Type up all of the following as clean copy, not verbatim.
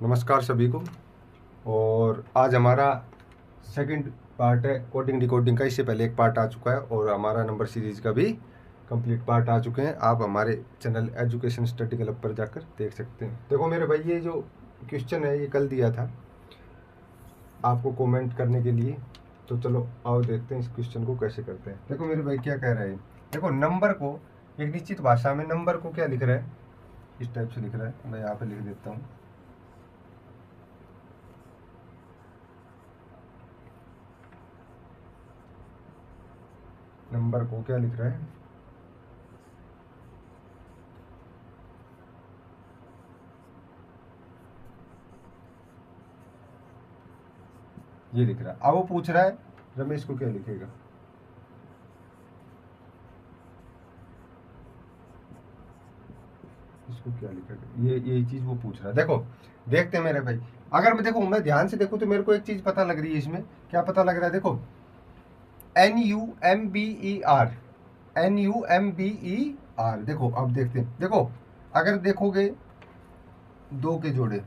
नमस्कार सभी को। और आज हमारा सेकंड पार्ट है कोडिंग डिकोडिंग का। इससे पहले एक पार्ट आ चुका है और हमारा नंबर सीरीज का भी कंप्लीट पार्ट आ चुके हैं। आप हमारे चैनल एजुकेशन स्टडी क्लब पर जाकर देख सकते हैं। देखो मेरे भाई, ये जो क्वेश्चन है ये कल दिया था आपको कमेंट करने के लिए। तो चलो आओ देखते हैं इस क्वेश्चन को कैसे करते हैं। देखो मेरे भाई क्या कह रहा है। देखो नंबर को एक निश्चित भाषा में नंबर को क्या लिख रहा है, इस टाइप से लिख रहा है। मैं यहाँ पे लिख देता हूँ। नंबर को क्या लिख रहा है, ये लिख रहा है। अब वो पूछ रहा है रमेश को क्या लिखेगा। इसको क्या लिखेगा, ये चीज वो पूछ रहा है। देखो देखते हैं मेरे भाई। अगर मैं ध्यान से देखूं तो मेरे को एक चीज पता लग रही है। इसमें क्या पता लग रहा है, देखो NUMBER, NUMBER। देखो अब देखते हैं। देखो अगर देखोगे दो के जोड़े,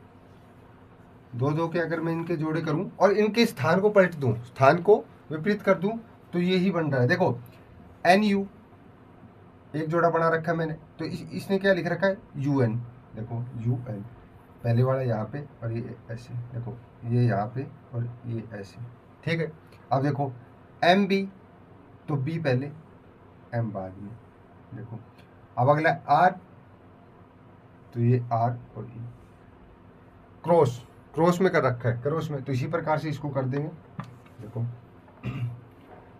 दो दो के अगर मैं इनके जोड़े करूं और इनके स्थान को पलट दूं, स्थान को विपरीत कर दूं, तो यही बन रहा है। देखो NU एक जोड़ा बना रखा है मैंने, तो इसने क्या लिख रखा है UN। देखो UN पहले वाला यहाँ पे और ये ऐसे। देखो ये यहाँ पे और ये ऐसे, ठीक है। अब देखो MB, तो B पहले M बाद में। देखो अब अगला R, तो ये R और E क्रॉस, क्रॉस में कर रखा है, क्रॉस में। तो इसी प्रकार से इसको कर देंगे। देखो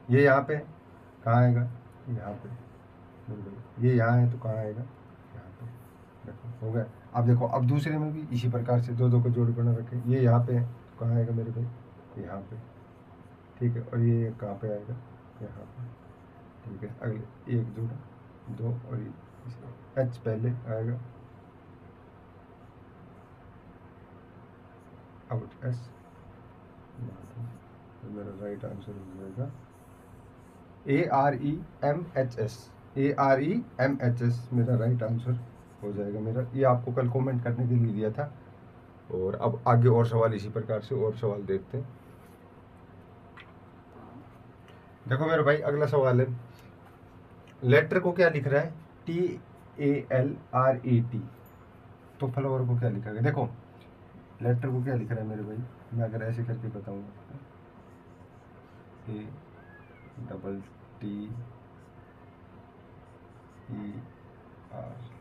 ये यहाँ पे कहाँ आएगा, यहाँ पे। ये यहाँ है तो कहाँ आएगा, यहाँ पे। देखो हो गया। अब देखो अब दूसरे में भी इसी प्रकार से दो दो को जोड़ बना रखे। ये यहाँ पे है तो कहाँ आएगा मेरे भाई, यहाँ पे, ठीक है। और ये कहाँ पे आएगा, यहाँ पे, ठीक है। अगले एक जोड़ा दो और ये H पहले आएगा, अब S, तो मेरा राइट आंसर हो जाएगा AREMHS। AREMHS मेरा राइट आंसर हो जाएगा मेरा। ये आपको कल कमेंट करने के लिए दिया था। और अब आगे और सवाल इसी प्रकार से और सवाल देखते हैं। देखो मेरे भाई अगला सवाल है, लेटर को क्या लिख रहा है, TALRAT। तो फ्लावर को क्या लिखा गया। देखो लेटर को क्या लिख रहा है मेरे भाई, मैं अगर ऐसे करके बताऊंगा, ATTER।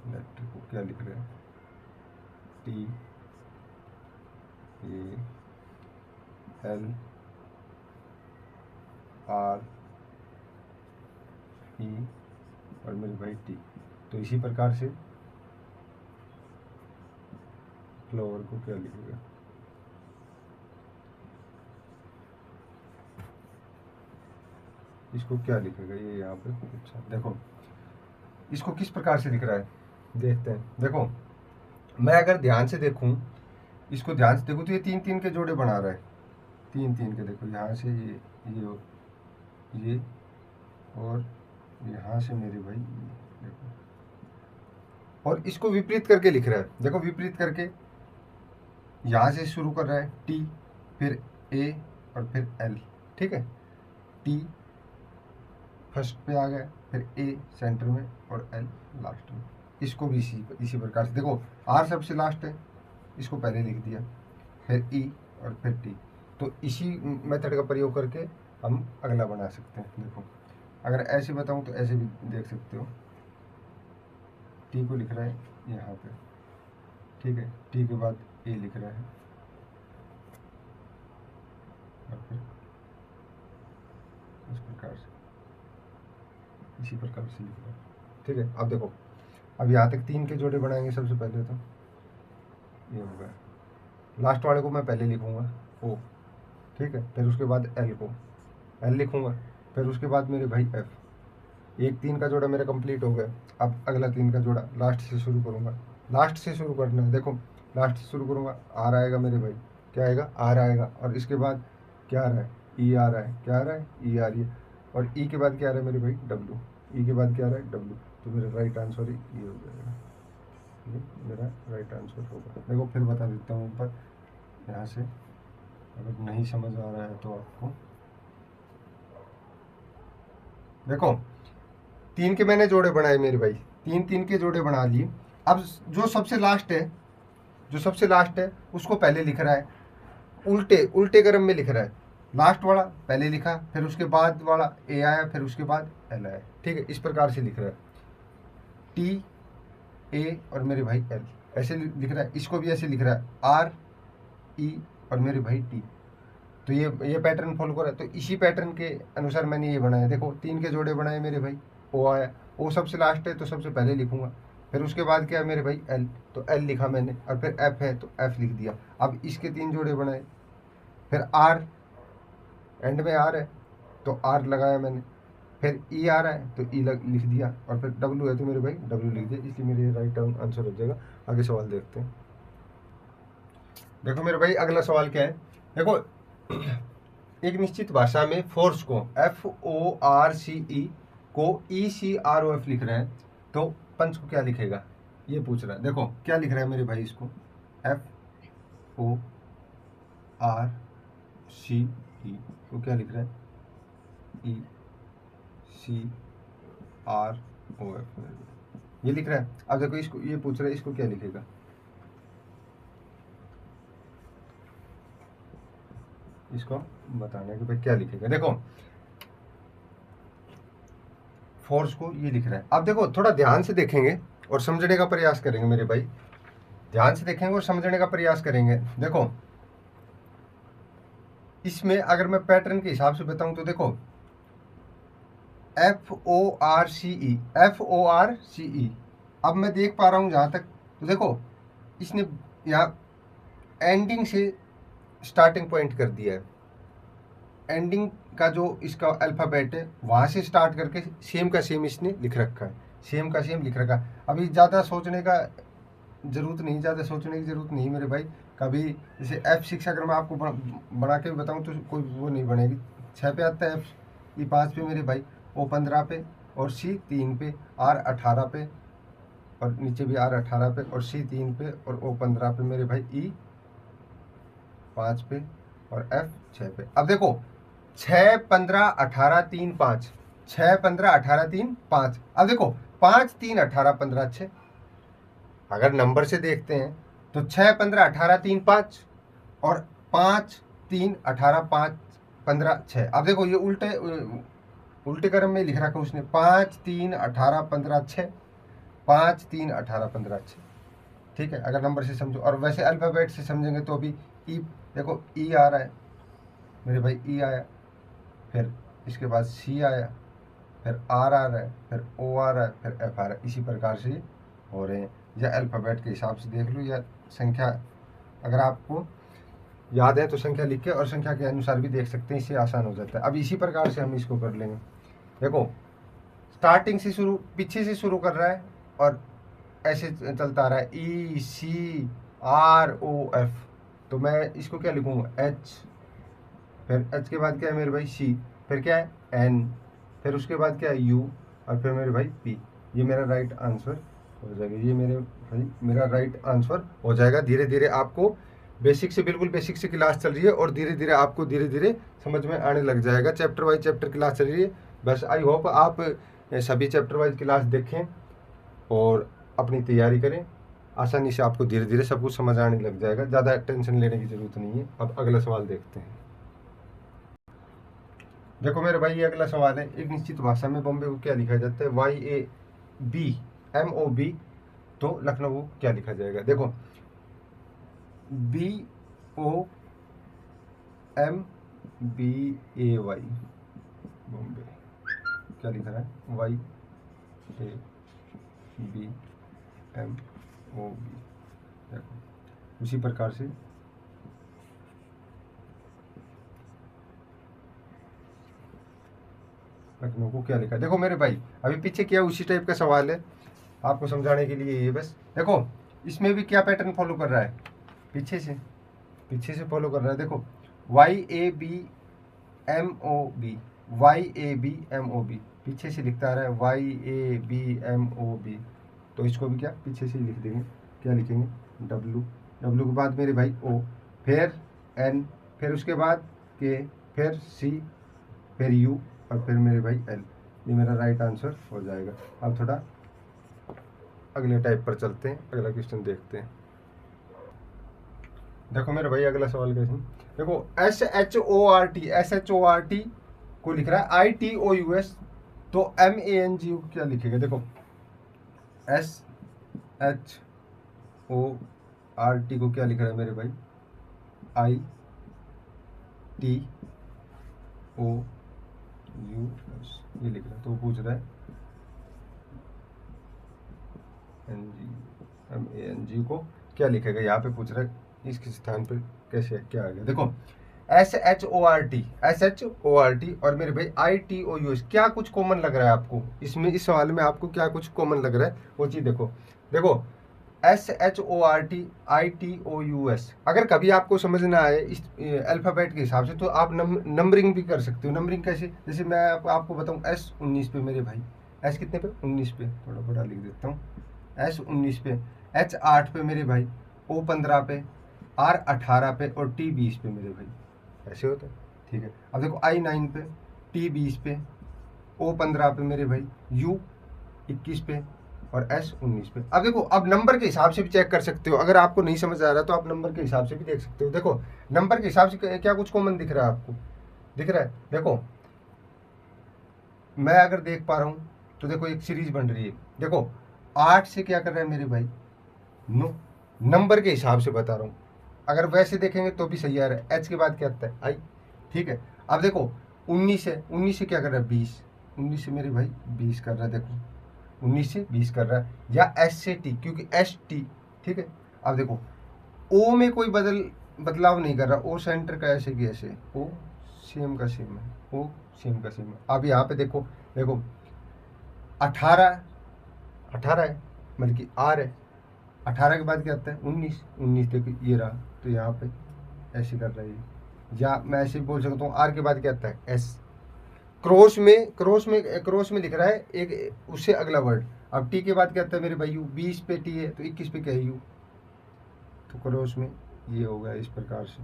लेटर को क्या लिख रहा है, TALRE और मेरे भाई T। तो इसी प्रकार से फ्लावर को क्या लिखेगा, इसको क्या लिखेगा, ये यहाँ पे। अच्छा देखो इसको किस प्रकार से लिख रहा है, देखते हैं। देखो मैं अगर ध्यान से देखूं, इसको ध्यान से देखूं तो ये तीन तीन के जोड़े बना रहा है, तीन तीन के। देखो यहाँ से ये और यहाँ से मेरे भाई देखो, और इसको विपरीत करके लिख रहा है। देखो विपरीत करके यहाँ से शुरू कर रहा है T, फिर A और फिर L, ठीक है। T फर्स्ट पे आ गया, फिर A सेंटर में और L लास्ट में। इसको भी इसी प्रकार से देखो, R सबसे लास्ट है, इसको पहले लिख दिया, फिर E और फिर T। तो इसी मेथड का प्रयोग करके हम अगला बना सकते हैं। देखो अगर ऐसे बताऊं तो ऐसे भी देख सकते हो। T को लिख रहा है यहाँ पे, ठीक है। T के बाद A लिख रहा है और फिर इस प्रकार से, इसी प्रकार से लिख रहा है, ठीक है। अब देखो अब यहाँ तक तीन के जोड़े बनाएंगे। सबसे पहले तो ये हो गया, लास्ट वाले को मैं पहले लिखूंगा O, ठीक है। फिर उसके बाद L को L लिखूंगा, फिर उसके बाद मेरे भाई F। एक तीन का जोड़ा मेरा कंप्लीट हो गया। अब अगला तीन का जोड़ा लास्ट से शुरू करूंगा, लास्ट से शुरू करना है। देखो लास्ट से शुरू करूंगा, R आएगा मेरे भाई, क्या आएगा, R आएगा। और इसके बाद क्या आ रहा है, E आ रहा है, क्या आ रहा है, E आ रही है। और E के बाद क्या आ रहा है मेरे भाई, W। E के बाद क्या आ रहा है, W। तो मेरा राइट आंसर ये हो जाएगा। ये मेरा राइट आंसर होगा। देखो फिर बता देता हूँ ऊपर यहाँ से, अगर नहीं समझ आ रहा है तो आपको देखो 3 के मैंने जोड़े बनाए मेरे भाई, 3 के जोड़े बना लिए। अब जो सबसे लास्ट है, जो सबसे लास्ट है उसको पहले लिख रहा है, उल्टे उल्टे क्रम में लिख रहा है। लास्ट वाला पहले लिखा, फिर उसके बाद वाला ए आया, फिर उसके बाद एल आया। ठीक है, इस प्रकार से लिख रहा है, टी ए और मेरे भाई एल, ऐसे लिख रहा है। इसको भी ऐसे लिख रहा है, आर ई और मेरे भाई टी। तो ये पैटर्न फॉलो कर रहा है। तो इसी पैटर्न के अनुसार मैंने ये बनाया। देखो 3 के जोड़े बनाए मेरे भाई, ओ आया, ओ सबसे लास्ट है तो सबसे पहले लिखूंगा। फिर उसके बाद क्या है मेरे भाई, एल, तो एल लिखा मैंने, और फिर एफ है तो एफ लिख दिया। अब इसके 3 जोड़े बनाए। फिर आर, एंड में आर है तो आर लगाया मैंने। फिर ई आ रहा है तो ई लिख दिया, और फिर डब्ल्यू है तो मेरे भाई डब्ल्यू लिख दिया। इसलिए मेरे राइट आंसर हो जाएगा। आगे सवाल देखते हैं। देखो मेरे भाई अगला सवाल क्या है, देखो एक निश्चित भाषा में फोर्स को FORCE को ECROF लिख रहे हैं, तो पंच को क्या लिखेगा, ये पूछ रहा है। देखो क्या लिख रहा है मेरे भाई, इसको FORCE को क्या लिख रहा है, ECROF ये लिख रहा है। अब देखो इसको ये पूछ रहा है, इसको क्या लिखेगा, इसको बताना है कि भाई क्या लिखेगा। देखो फोर्स को ये लिख रहा है। अब देखो थोड़ा ध्यान से देखेंगे और समझने का प्रयास करेंगे मेरे भाई, ध्यान से देखेंगे और समझने का प्रयास करेंगे। देखो इसमें अगर मैं पैटर्न के हिसाब से बताऊं तो देखो FORCE अब मैं देख पा रहा हूं जहां तक, तो देखो इसने यहाँ एंडिंग से स्टार्टिंग पॉइंट कर दिया है। एंडिंग का जो इसका अल्फ़ाबेट है वहाँ से स्टार्ट करके सेम का सेम इसने लिख रखा है, सेम का सेम लिख रखा है। अभी ज़्यादा सोचने का ज़रूरत नहीं, ज़्यादा सोचने की ज़रूरत नहीं मेरे भाई। कभी जैसे F6 अगर मैं आपको बना के बताऊँ तो कोई वो नहीं बनेगी। 6 पे आता है F, E 5 पे मेरे भाई, O 15 पे, और C 3 पे, R 18 पे, और नीचे भी R 18 पे, और C 3 पे, और O 15 पे मेरे भाई, E 5 पे, और F 6 पे। अब देखो 6 15 18 3 5, 6 15 18 3 5। अब देखो 5 3 18 15 6, अगर नंबर से देखते हैं तो 6 15 18 3 5 और 5 3 18 5 15 6। अब देखो ये उल्टे क्रम में लिख रखा उसने, 5 3 18 15 6, 5 3 18 15 6। ठीक है, अगर नंबर से समझो। और वैसे अल्फ़ाबेट से समझेंगे तो अभी ई, देखो ई आ रहा है मेरे भाई, ई आया, फिर इसके बाद सी आया, फिर आर आ रहा है, फिर ओ आ रहा है, फिर एफ आ रहा है। इसी प्रकार से हो रहे हैं, या अल्फ़ाबेट के हिसाब से देख लो, या संख्या अगर आपको याद है तो संख्या लिख के और संख्या के अनुसार भी देख सकते हैं, इससे आसान हो जाता है। अब इसी प्रकार से हम इसको कर लेंगे। देखो स्टार्टिंग से शुरू, पीछे से शुरू कर रहा है और ऐसे चलता आ रहा है, ECROF, तो मैं इसको क्या लिखूँगा, H, फिर H के बाद क्या है मेरे भाई, C, फिर क्या है N, फिर उसके बाद क्या है U, और फिर मेरे भाई P। ये मेरा राइट आंसर हो जाएगा, ये मेरे भाई मेरा राइट आंसर हो जाएगा। धीरे धीरे आपको बेसिक से, बिल्कुल बेसिक से क्लास चल रही है, और धीरे धीरे आपको धीरे धीरे समझ में आने लग जाएगा। चैप्टर वाइज चैप्टर क्लास चल रही है। बस आई होप आप सभी चैप्टर वाइज क्लास देखें और अपनी तैयारी करें। आसानी से आपको धीरे धीरे सब कुछ समझ आने लग जाएगा, ज़्यादा टेंशन लेने की ज़रूरत नहीं है। अब अगला सवाल देखते हैं। देखो मेरे भाई ये अगला सवाल है, एक निश्चित भाषा में बॉम्बे को क्या लिखा जाता है, YABMOB, तो लखनऊ को क्या लिखा जाएगा। देखो BOMBAY, बॉम्बे क्या लिख रहा है, YABMOB। देखो उसी प्रकार से लखनऊ को क्या लिखा। देखो मेरे भाई अभी पीछे क्या उसी टाइप का सवाल है, आपको समझाने के लिए ये बस। देखो इसमें भी क्या पैटर्न फॉलो कर रहा है, पीछे से फॉलो कर रहा है। देखो YABMOB, YABMOB, पीछे से लिखता आ रहा है YABMOB, तो इसको भी क्या पीछे से ही लिख देंगे, क्या लिखेंगे W, W के बाद मेरे भाई O, फिर N, फिर उसके बाद K, फिर C, फिर U और फिर मेरे भाई L। ये मेरा राइट आंसर हो जाएगा। अब थोड़ा अगले टाइप पर चलते हैं, अगला क्वेश्चन देखते हैं। देखो मेरे भाई अगला सवाल कैसे, देखो SHORT को लिख रहा है ITOUS, तो MANG को क्या लिखेगा, देखो SHORT को क्या लिख रहा है मेरे भाई ITOUS ये लिख रहा है, तो वो पूछ रहा है MANG को क्या लिखेगा, यहाँ पे पूछ रहा है इसके स्थान पे कैसे क्या आ गया। देखो SHORT और मेरे भाई ITOUS, क्या कुछ कॉमन लग रहा है आपको इसमें, इस सवाल में आपको क्या कुछ कॉमन लग रहा है वो चीज़ देखो। देखो SHORT ITOUS, अगर कभी आपको समझ ना आए इस अल्फ़ाबेट के हिसाब से तो आप नंबरिंग भी कर सकते हो। नंबरिंग कैसे, जैसे मैं आपको बताऊँ S19 पे मेरे भाई, S कितने पे 19 पे, थोड़ा बड़ा लिख देता हूँ, S19 पे, H8 पे मेरे भाई, O15 पे, R18 पे और T20 पे मेरे भाई, ऐसे होता है। ठीक है, अब देखो I9 पे, T20 पे, O15 पे मेरे भाई, U21 पे और S19 पे। अब देखो, अब नंबर के हिसाब से भी चेक कर सकते हो, अगर आपको नहीं समझ आ रहा तो आप नंबर के हिसाब से भी देख सकते हो। देखो नंबर के हिसाब से क्या कुछ कॉमन दिख रहा है आपको, दिख रहा है। देखो मैं अगर देख पा रहा हूँ तो देखो एक सीरीज बन रही है, देखो 8 से क्या कर रहा है मेरे भाई 9, नंबर के हिसाब से बता रहा हूँ। अगर वैसे देखेंगे तो भी सही आ रहा है, H के बाद क्या आता है I। ठीक है, अब देखो 19 है, 19 से क्या कर रहा है 20, 19 से मेरे भाई 20 कर रहा है, देखो 19 से 20 कर रहा है, या S से T क्योंकि ST। ठीक है, अब देखो O में कोई बदलाव नहीं कर रहा, O सेंटर का ऐसे की ऐसे, O सेम का सेम है, O सेम का सेम है। अब यहाँ पे देखो, देखो 18 है मतलब कि R है, 18 के बाद क्या आता है 19, 19 देखो ये रहा, तो यहाँ पे ऐसे कर रहा है, या मैं ऐसे बोल सकता हूँ R के बाद क्या आता है S। क्रॉस में लिख रहा है एक उससे अगला वर्ड। अब T के बाद क्या आता है मेरे भाई U, 20 पे T है तो 21 पे क्या है U, तो क्रॉस में ये होगा। इस प्रकार से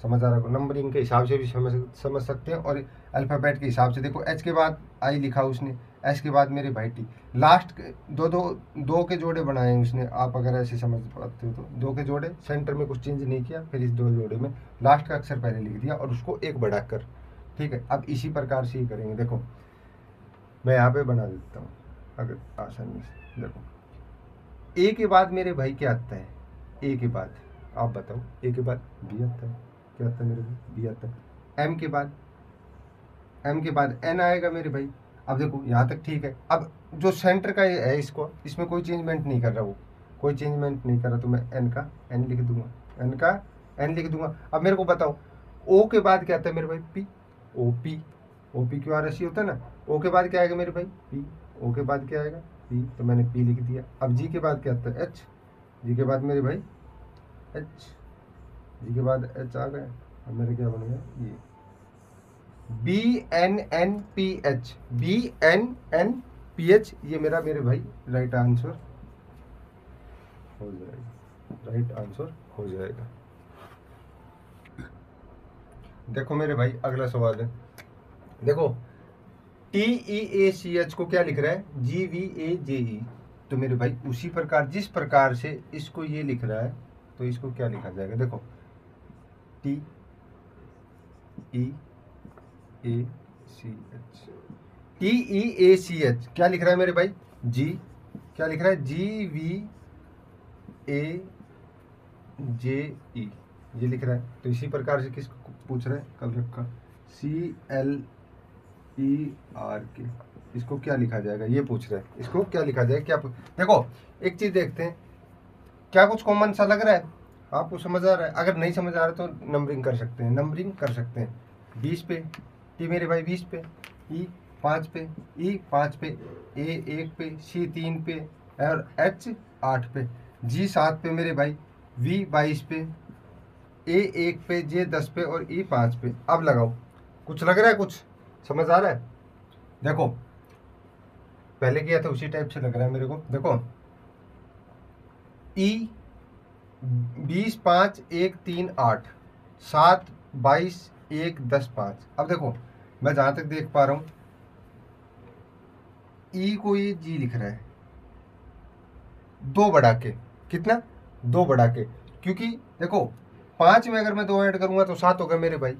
समझ आ रहा है, नंबरिंग के हिसाब से भी समझ सकते हैं और अल्फ़ाबेट के हिसाब से। देखो H के बाद I लिखा उसने, S के बाद मेरे भाई T, लास्ट दो के जोड़े बनाए हैं उसने। आप अगर ऐसे समझ पाते हो तो दो के जोड़े, सेंटर में कुछ चेंज नहीं किया, फिर इस दो जोड़े में लास्ट का अक्षर पहले लिख दिया और उसको एक बढ़ाकर। ठीक है, अब इसी प्रकार से ही करेंगे। देखो मैं यहाँ पे बना देता हूँ अगर आसानी से। देखो A के बाद मेरे भाई क्या आता है, A के बाद आप बताओ, A के बाद B आता है, क्या आता है मेरे भाई B आता है। M के बाद N आएगा मेरे भाई। अब देखो यहाँ तक ठीक है, अब जो सेंटर का है इसको, इसमें कोई चेंजमेंट नहीं कर रहा, वो कोई चेंजमेंट नहीं कर रहा, तो मैं N का N लिख दूंगा, N का N लिख दूंगा। अब मेरे को बताओ O के बाद क्या आता है मेरे भाई P, OP क्यों RSC होता है ना। O के बाद क्या आएगा मेरे भाई P, O के बाद क्या आएगा P, तो मैंने P लिख दिया। अब G के बाद क्या आता है H, G के बाद मेरे भाई H, G के बाद H आ गया। अब मेरे क्या बन गया ये BNNPH, BNNPH, ये मेरे भाई राइट आंसर हो जाएगा, देखो मेरे भाई अगला सवाल है। देखो TEACH को क्या लिख रहा है GVAJE, तो मेरे भाई उसी प्रकार जिस प्रकार से इसको ये लिख रहा है तो इसको क्या लिखा जाएगा। देखो TEACH क्या लिख रहा है मेरे भाई G, क्या लिख रहा है GVAJE, ये लिख रहा है। तो इसी प्रकार से किसको पूछ रहा है कल रखा CLERK, इसको क्या लिखा जाएगा ये पूछ रहा है, इसको क्या लिखा जाएगा क्या देखो एक चीज देखते हैं, क्या कुछ कॉमन सा लग रहा है आपको, समझ आ रहा है। अगर नहीं समझ आ रहा तो नंबरिंग कर सकते हैं, 20 पे T मेरे भाई 20 पे, E 5 पे, E 5 पे, A 1 पे, C 3 पे और H 8 पे, G 7 पे मेरे भाई, V 22 पे, A 1 पे, J 10 पे और E 5 पे। अब लगाओ, कुछ लग रहा है, कुछ समझ आ रहा है। देखो पहले किया था उसी टाइप से लग रहा है मेरे को। देखो ई 20 5 1 3 8 7 22 1 10 5। अब देखो मैं जहां तक देख पा रहा हूं ई को ये जी लिख रहा है, दो बढ़ा के कितना, दो बढ़ा के, क्योंकि देखो 5 में अगर मैं दो ऐड करूंगा तो 7 होगा मेरे भाई,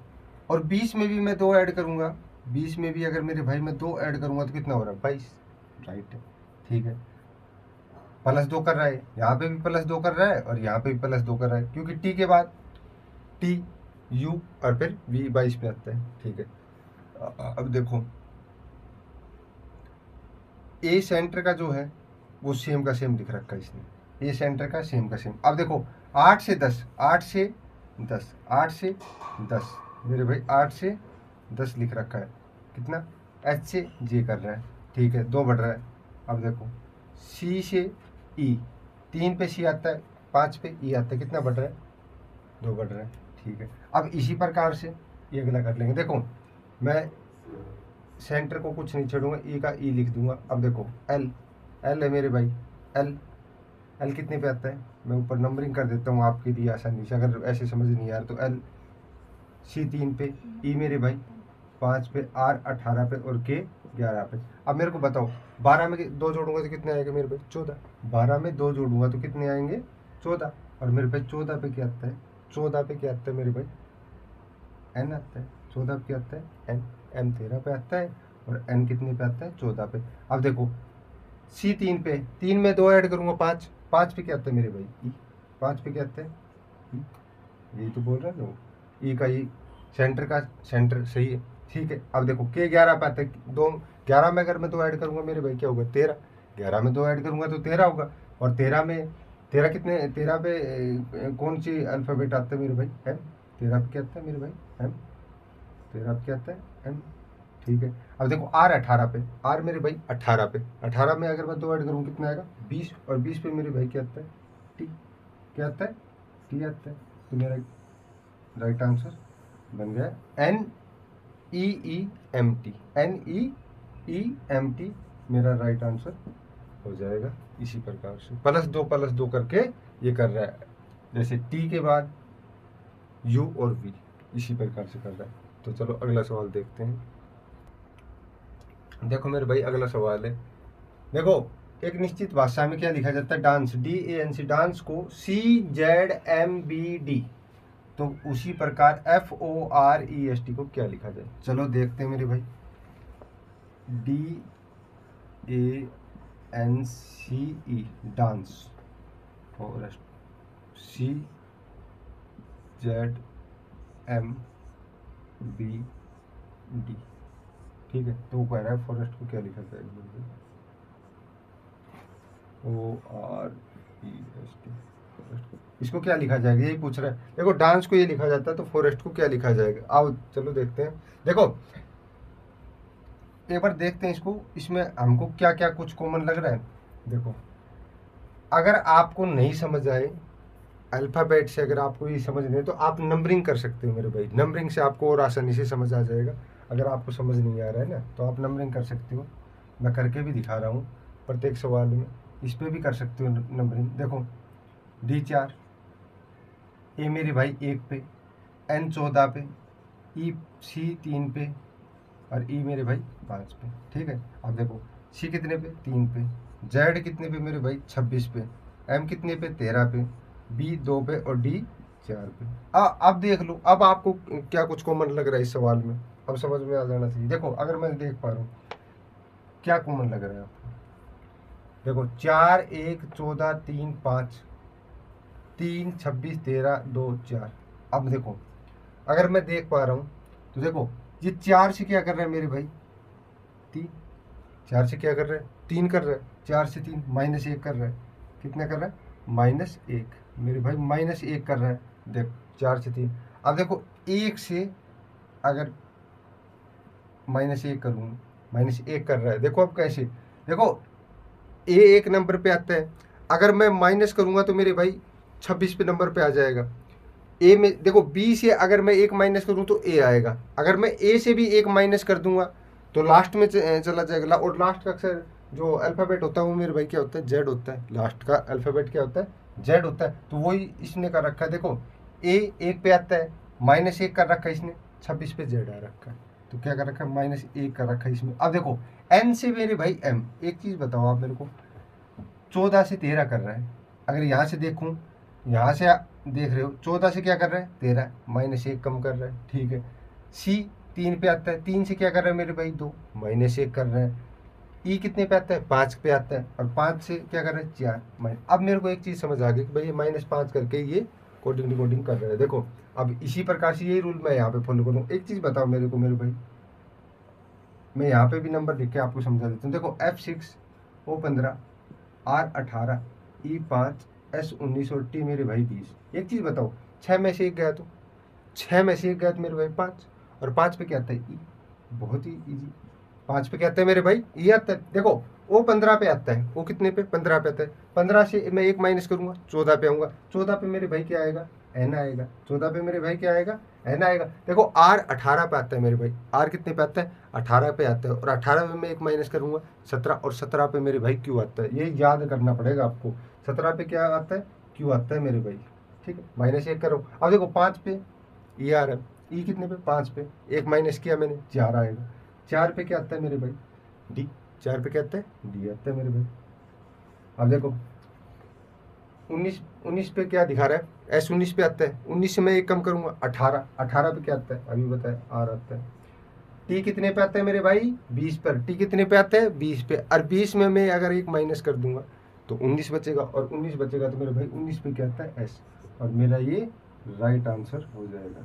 और 20 में भी मैं दो ऐड करूंगा, 20 में भी अगर मेरे भाई मैं दो ऐड करूंगा तो कितना हो रहा है, 22। राइट है, ठीक है। प्लस दो कर रहा है, यहाँ पे भी प्लस दो कर रहा है और यहाँ पे भी प्लस दो कर रहा है, क्योंकि टी के बाद टी यू और फिर वी 22 पे आता है, ठीक है। अब देखो ए सेंटर का जो है वो सेम का सेम दिख रखा है इसने, ए सेंटर का सेम का सेम। अब देखो 8 से 10, 8 से 10, 8 से 10 मेरे भाई, 8 से 10 लिख रखा है, कितना, एच से जे कर रहा है, ठीक है, दो बढ़ रहा है। अब देखो सी से ई, 3 पे सी आता है, 5 पे ई आता है, कितना बढ़ रहा है, दो बढ़ रहा है, ठीक है। अब इसी प्रकार से ये अगला कर लेंगे। देखो मैं सेंटर को कुछ नहीं छोड़ूंगा, ई का ई लिख दूंगा। अब देखो एल, एल है मेरे भाई, एल, एल कितने पे आता है, मैं ऊपर नंबरिंग कर देता हूँ आपके लिए आसानी से, अगर ऐसे समझ नहीं आ रहा तो एल, सी 3 पे, ई मेरे भाई 5 पे, आर 18 पे और के 11 पे। अब मेरे को बताओ 12 में दो जोड़ूंगा तो कितने आएंगे मेरे भाई, 14। 12 में दो जोड़ूंगा तो कितने आएंगे, 14। और मेरे भाई 14 पे क्या आता है, 14 पे क्या आता है मेरे भाई, एन आता है। 14 पे क्या आता है, एन, एन 13 पे आता है और एन कितने पे आता है, 14 पे। अब देखो सी 3 पे, 3 में दो ऐड करूंगा 5, 5 पे क्या आता है मेरे भाई, ई, 5 पे क्या आता है, ई, यही तो बोल रहा है ना, ई का ई, सेंटर का सेंटर, सही है, ठीक है। अब देखो के 11 पे आता है, दो 11 में अगर मैं दो ऐड करूंगा मेरे भाई क्या होगा, 13। 11 में दो ऐड करूंगा तो 13 होगा, और 13 में 13 कितने, 13 पे कौन सी अल्फ़ाबेट आता है मेरे भाई, एम। 13 पे क्या आता है मेरे भाई, एम। 13 पे क्या आता है, एम, ठीक है। अब देखो आर 18 पे, आर मेरे भाई 18 पे, 18 में अगर मैं दो ऐड करूँ कितना आएगा, 20, और 20 पे मेरे भाई क्या आता है, टी, क्या आता है, टी आता है। तो मेरा राइट आंसर बन गया N E E M T, N E E M T मेरा राइट आंसर हो जाएगा। इसी प्रकार से प्लस दो करके ये कर रहा है, जैसे टी के बाद यू और वी, इसी प्रकार से कर रहा है। तो चलो अगला सवाल देखते हैं। देखो मेरे भाई अगला सवाल है, देखो एक निश्चित भाषा में क्या लिखा जाता है, डांस, DANC, डांस को CZMBD, तो उसी प्रकार FOREST को क्या लिखा जाए, चलो देखते हैं मेरे भाई। DANCE, डांस, फॉरेस्ट, CZMBD, ठीक है। तो वो कह रहा है फॉरेस्ट को क्या लिखा जाएगा, OREST, इसको क्या लिखा जाएगा, यही पूछ रहा है। देखो डांस को ये लिखा जाता है तो फॉरेस्ट को क्या लिखा जाएगा, आओ चलो देखते हैं। देखो एक बार देखते हैं इसको, इसमें हमको क्या क्या कुछ कॉमन लग रहा है। देखो अगर आपको नहीं समझ आए अल्फ़ाबेट से, अगर आपको ये समझ नहीं तो आप नंबरिंग कर सकते हो मेरे भाई, नंबरिंग से आपको और आसानी से समझ आ जाएगा। अगर आपको समझ नहीं आ रहा है ना तो आप नंबरिंग कर सकते हो, मैं करके भी दिखा रहा हूँ प्रत्येक सवाल में, इस पर भी कर सकते हो नंबरिंग। देखो D4, ए मेरे भाई 1 पे, N 14 पे, C 3 पे और ई मेरे भाई 5 पे, ठीक है। अब देखो सी कितने पे, 3 पे, जेड कितने पे मेरे भाई 26 पे, एम कितने पे 13 पे, बी 2 पे और डी 4 पे। अब देख लो, अब आपको क्या कुछ कॉमन लग रहा है इस सवाल में, अब समझ में आ जाना चाहिए। देखो अगर मैं देख पा रहा हूँ क्या कॉमन लग रहा है आपको, देखो 4 1 14 3 5, 3 26 13 2 4। अब देखो अगर मैं देख पा रहा हूँ तो देखो ये 4 से क्या कर रहा है मेरे भाई, 3, 4 से क्या कर रहा है, 3 कर रहा है, 4 से 3 -1 कर रहा है, कितना कर रहा है, -1 मेरे भाई, -1 कर रहा है। देख 4 से 3, अब देखो 1 से अगर -1 करूँ, -1 कर रहा है, देखो अब कैसे, देखो ए एक नंबर पे आता है, अगर मैं माइनस करूँगा तो मेरे भाई 26 पे नंबर पे आ जाएगा। ए में देखो बी से अगर मैं एक माइनस करूँ तो ए आएगा, अगर मैं ए से भी एक माइनस कर दूंगा तो लास्ट में चला जाएगा, और लास्ट का अक्सर जो अल्फ़ाबेट होता है वो मेरे भाई क्या होता है, जेड होता है। लास्ट का अल्फ़ाबेट क्या होता है, जेड होता है। तो वही इसने कर रखा है, देखो ए 1 पे आता है, -1 कर रखा है इसने, 26 पे जेड आ रखा है। तो क्या कर रखा है, -1 कर रखा है इसमें। अब देखो एन से मेरे भाई एम, एक चीज़ बताओ आप मेरे को, 14 से 13 कर रहा है। अगर यहाँ से देखूँ, यहाँ से देख रहे हो 14 से क्या कर रहा है, 13, -1 कम कर रहा है, ठीक है। सी 3 पे आता है, 3 से क्या कर रहा है मेरे भाई, 2, -1 कर रहा है। ई कितने पे आता है, 5 पे आता है, और 5 से क्या कर रहा है, 4 माइनस। अब मेरे को एक चीज़ समझ आ गई कि भाई ये -5 करके ये कोडिंग डिकोडिंग कर रहा है। देखो अब इसी प्रकार से यही रूल मैं यहाँ पे फॉलो करूँ। एक चीज़ बताओ मेरे को मेरे भाई, मैं यहाँ पे भी नंबर लिख के आपको समझा देता हूँ। देखो F6 O15 R18 E5 S19 और T मेरे भाई 20। एक चीज़ बताओ, 6 में से 1 गया तो 6 में से 1 गया तो मेरे भाई 5, और 5 पे क्या आता है, ई। बहुत ही इजी। 5 पे क्या आता है मेरे भाई, ई आता है। देखो ओ 15 पे आता है, ओ कितने पे, 15 पे आता है। 15 से मैं 1 माइनस करूंगा, 14 पे आऊंगा। 14 पे मेरे भाई क्या आएगा, एन आएगा। 14 पे मेरे भाई क्या आएगा, एन आएगा। देखो आर 18 पे आता है मेरे भाई, आर कितने पे आता है, 18 पे आता है। और 18 में मैं 1 माइनस करूंगा, 17, और 17 पे मेरे भाई क्यू आता है। ये याद करना पड़ेगा आपको, 17 पे क्या आता है, क्यू आता है मेरे भाई, ठीक है। -1 करो। अब देखो 5 पे ई आ रहा है, ई कितने पे, 5 पे, 1 माइनस किया मैंने, 4 आएगा। 4 पे क्या आता है मेरे भाई, डी। 4 पे क्या आता है, डी आता है मेरे भाई। अब देखो 19 पे क्या दिखा रहा है, S19 पे आता है। 19 से मैं 1 कम करूंगा, 18, 18 पे क्या आता है, अभी बताया, आर आता है। टी कितने पे आता है मेरे भाई, 20 पर। टी कितने पे आता है, 20 पे। और 20 में मैं अगर 1 माइनस कर दूंगा तो 19 बचेगा, और 19 बचेगा तो मेरे भाई 19 पे क्या आता है, एस। और मेरा ये राइट आंसर हो जाएगा।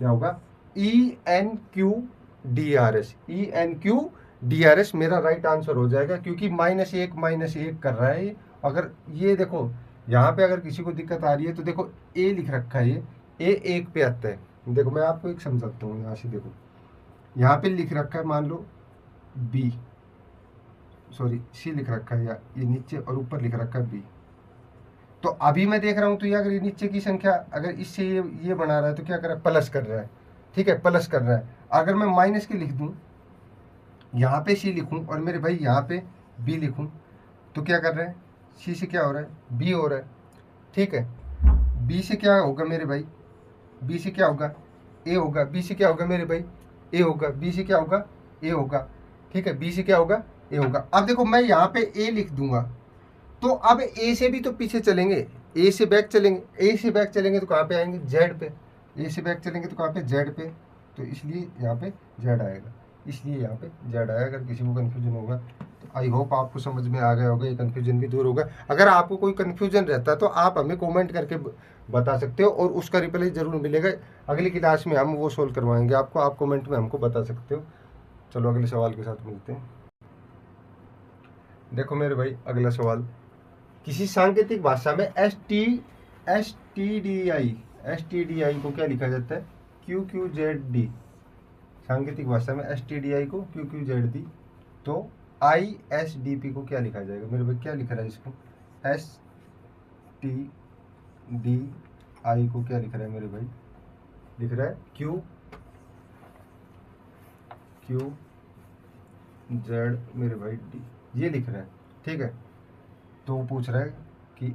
क्या होगा, ENQDRS, ENQDRS मेरा राइट आंसर हो जाएगा, क्योंकि -1 कर रहा है ये। अगर ये देखो यहाँ पे अगर किसी को दिक्कत आ रही है तो देखो ए लिख रखा है, ये ए 1 पे आता है। देखो मैं आपको एक समझाता हूँ, यहाँ से देखो, यहाँ पे लिख रखा है, मान लो बी, सॉरी सी लिख रखा है, या ये नीचे और ऊपर लिख रखा है बी। तो अभी मैं देख रहा हूँ तो ये अगर ये नीचे की संख्या अगर इससे ये बना रहा है तो क्या कर रहा है, प्लस कर रहा है, ठीक है, प्लस कर रहा है। अगर मैं माइनस के लिख दूँ, यहाँ पे सी लिखूँ और मेरे भाई यहाँ पे बी लिखूँ, तो क्या कर रहे हैं, सी से क्या हो रहा है, बी हो रहा है, ठीक है। बी से क्या होगा मेरे भाई, बी से क्या होगा, ए होगा। बी से क्या होगा मेरे भाई, ए होगा। बी से क्या होगा, ए होगा, ठीक है। बी से क्या होगा, ए होगा। अब देखो मैं यहाँ पे ए लिख दूंगा, तो अब ए से भी तो पीछे चलेंगे, ए से बैक चलेंगे, ए से बैक चलेंगे तो कहाँ पे आएंगे, जेड पे। ए से बैक चलेंगे तो कहाँ पे, जेड पे। तो इसलिए यहाँ पे जेड आएगा, इसलिए यहाँ पे जेड आएगा। अगर किसी को कन्फ्यूजन होगा तो आई होप आपको समझ में आ गया होगा, ये कन्फ्यूजन भी दूर होगा। अगर आपको कोई कन्फ्यूजन रहता है तो आप हमें कॉमेंट करके बता सकते हो, और उसका रिप्लाई ज़रूर मिलेगा। अगली क्लास में हम वो सोल्व करवाएंगे आपको, आप कॉमेंट में हमको बता सकते हो। चलो अगले सवाल के साथ मिलते हैं। देखो मेरे भाई अगला सवाल, किसी सांकेतिक भाषा में एस टी डी आई को क्या लिखा जाता है, QQZD। सांकेतिक भाषा में STDI को QQZD, तो ISDP को क्या लिखा जाएगा मेरे भाई, क्या लिख रहा है इसको, STDI को क्या लिख रहा है मेरे भाई, लिख रहा है QQZ मेरे भाई D, ये लिख रहा है, ठीक है। तो वो पूछ रहा है कि